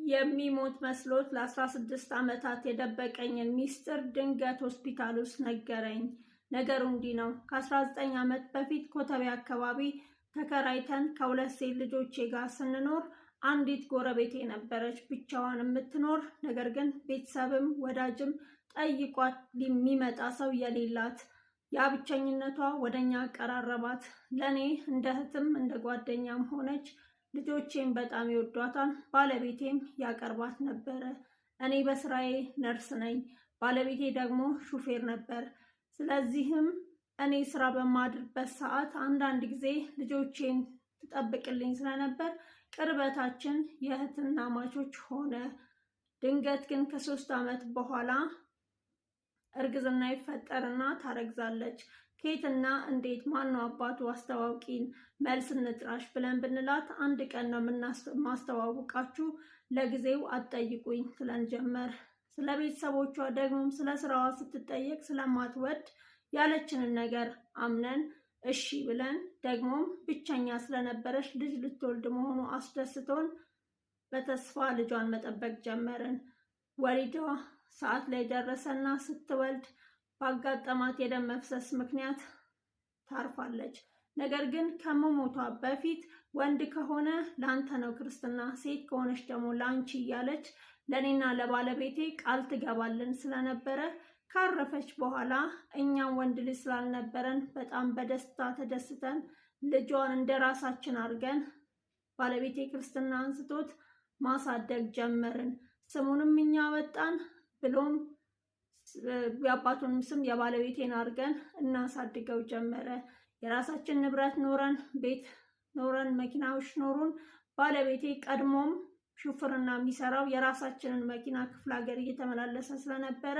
የሚሞት መስሎት ለ16 ዓመታት የደበቀኝን ሚስጥር ድንገት ሆስፒታል ውስጥ ነገረኝ። ነገሩ እንዲህ ነው። ከ19 ዓመት በፊት ኮተቤ አካባቢ ተከራይተን ከሁለት ሴት ልጆቼ ጋር ስንኖር አንዲት ጎረቤቴ ነበረች፣ ብቻዋን የምትኖር ነገር ግን ቤተሰብም ወዳጅም ጠይቋት የሚመጣ ሰው የሌላት። ያ ብቸኝነቷ ወደኛ አቀራረባት። ለእኔ እንደ እህትም እንደ ጓደኛም ሆነች። ልጆቼም በጣም ይወዷታል። ባለቤቴም ያቀርባት ነበረ። እኔ በስራዬ ነርስ ነኝ፣ ባለቤቴ ደግሞ ሹፌር ነበር። ስለዚህም እኔ ስራ በማድርበት ሰዓት አንዳንድ ጊዜ ልጆቼን ትጠብቅልኝ ስለነበር ቅርበታችን የእህትና ማቾች ሆነ። ድንገት ግን ከ3 ዓመት በኋላ እርግዝና ይፈጠርና ታረግዛለች። ከየትና እንዴት ማነው አባቱ አስተዋውቂን፣ መልስ እንጥራሽ ብለን ብንላት አንድ ቀን ነው ማስተዋወቃችሁ፣ ለጊዜው አትጠይቁኝ ትለን ጀመር። ስለ ቤተሰቦቿ ደግሞም ስለ ስራዋ ስትጠየቅ ስለማትወድ ያለችንን ነገር አምነን እሺ ብለን ደግሞም ብቸኛ ስለነበረች ልጅ ልትወልድ መሆኑ አስደስቶን በተስፋ ልጇን መጠበቅ ጀመርን። ወሊዷ ሰዓት ላይ ደረሰና ስትወልድ ባጋጠማት የደም መፍሰስ ምክንያት ታርፋለች። ነገር ግን ከመሞቷ በፊት ወንድ ከሆነ ላንተ ነው ክርስትና፣ ሴት ከሆነች ደግሞ ላንቺ እያለች ለኔና ለባለቤቴ ቃል ትገባልን ስለነበረ ካረፈች በኋላ እኛም ወንድ ልጅ ስላልነበረን በጣም በደስታ ተደስተን ልጇን እንደራሳችን አድርገን ባለቤቴ ክርስትና አንስቶት ማሳደግ ጀመርን። ስሙንም እኛ ወጣን፣ ብሎም የአባቱንም ስም የባለቤቴን አድርገን እናሳድገው ጀመረ። የራሳችን ንብረት ኖረን፣ ቤት ኖረን፣ መኪናዎች ኖሩን። ባለቤቴ ቀድሞም ሹፍርና የሚሰራው የራሳችንን መኪና ክፍለ ሀገር እየተመላለሰ ስለነበረ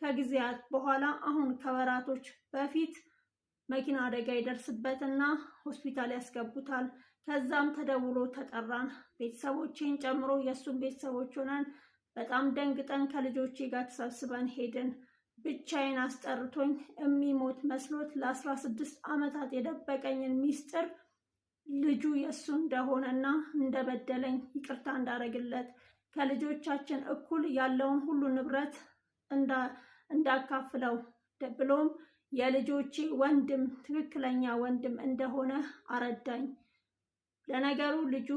ከጊዜያት በኋላ አሁን ከወራቶች በፊት መኪና አደጋ ይደርስበትና ሆስፒታል ያስገቡታል። ከዛም ተደውሎ ተጠራን። ቤተሰቦቼን ጨምሮ የእሱን ቤተሰቦች ሆነን በጣም ደንግጠን ከልጆቼ ጋር ተሰብስበን ሄድን። ብቻዬን አስጠርቶኝ የሚሞት መስሎት ለ16 ዓመታት የደበቀኝን ሚስጥር ልጁ የእሱ እንደሆነና እንደበደለኝ ይቅርታ እንዳረግለት ከልጆቻችን እኩል ያለውን ሁሉ ንብረት እንዳካፍለው ብሎም የልጆቼ ወንድም ትክክለኛ ወንድም እንደሆነ አረዳኝ። ለነገሩ ልጁ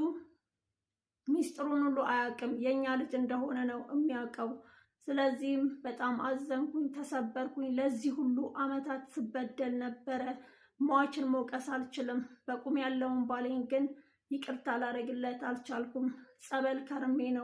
ሚስጥሩን ሁሉ አያውቅም፣ የኛ ልጅ እንደሆነ ነው የሚያውቀው። ስለዚህም በጣም አዘንኩኝ፣ ተሰበርኩኝ። ለዚህ ሁሉ ዓመታት ስበደል ነበረ። ሟችን መውቀስ አልችልም። በቁም ያለውን ባሌን ግን ይቅርታ ላደርግለት አልቻልኩም። ጸበል ከርሜ ነው